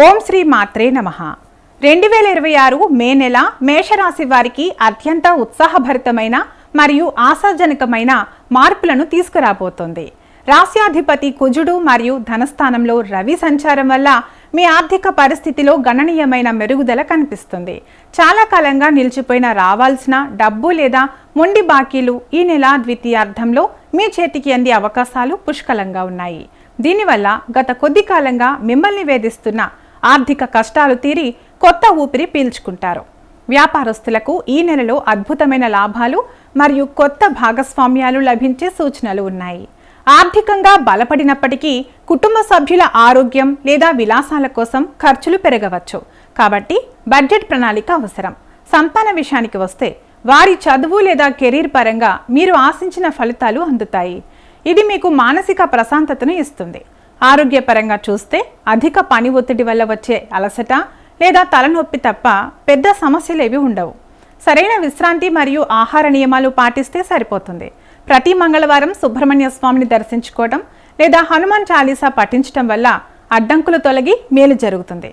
ఓం శ్రీ మాత్రే నమః 2026 మే నెల మేషరాశి వారికి అత్యంత ఉత్సాహభరితమైన మరియు ఆశాజనకమైన మార్పులను తీసుకురాబోతోంది. రాశ్యాధిపతి కుజుడు మరియు ధనస్థానంలో రవి సంచారం వల్ల మీ ఆర్థిక పరిస్థితిలో గణనీయమైన మెరుగుదల కనిపిస్తుంది. చాలా కాలంగా నిలిచిపోయిన రావాల్సిన డబ్బు లేదా మొండి బాకీలు ఈ నెల ద్వితీయార్థంలో మీ చేతికి అందే అవకాశాలు పుష్కలంగా ఉన్నాయి. దీనివల్ల గత కొద్ది కాలంగా మిమ్మల్ని వేధిస్తున్న ఆర్థిక కష్టాలు తీరి కొత్త ఊపిరి పీల్చుకుంటారు. వ్యాపారస్తులకు ఈ నెలలో అద్భుతమైన లాభాలు మరియు కొత్త భాగస్వామ్యాలు లభించే సూచనలు ఉన్నాయి. ఆర్థికంగా బలపడినప్పటికీ కుటుంబ సభ్యుల ఆరోగ్యం లేదా విలాసాల కోసం ఖర్చులు పెరగవచ్చు. కాబట్టి బడ్జెట్ ప్రణాళిక అవసరం. సంతాన విషయానికి వస్తే వారి చదువు లేదా కెరీర్ పరంగా మీరు ఆశించిన ఫలితాలు అందుతాయి. ఇది మీకు మానసిక ప్రశాంతతను ఇస్తుంది. ఆరోగ్యపరంగా చూస్తే అధిక పని ఒత్తిడి వల్ల వచ్చే అలసట లేదా తలనొప్పి తప్ప పెద్ద సమస్యలేవి ఉండవు. సరైన విశ్రాంతి మరియు ఆహార నియమాలు పాటిస్తే సరిపోతుంది. ప్రతి మంగళవారం సుబ్రహ్మణ్య స్వామిని దర్శించుకోవడం లేదా హనుమాన్ చాలీసా పఠించడం వల్ల అడ్డంకులు తొలగి మేలు జరుగుతుంది.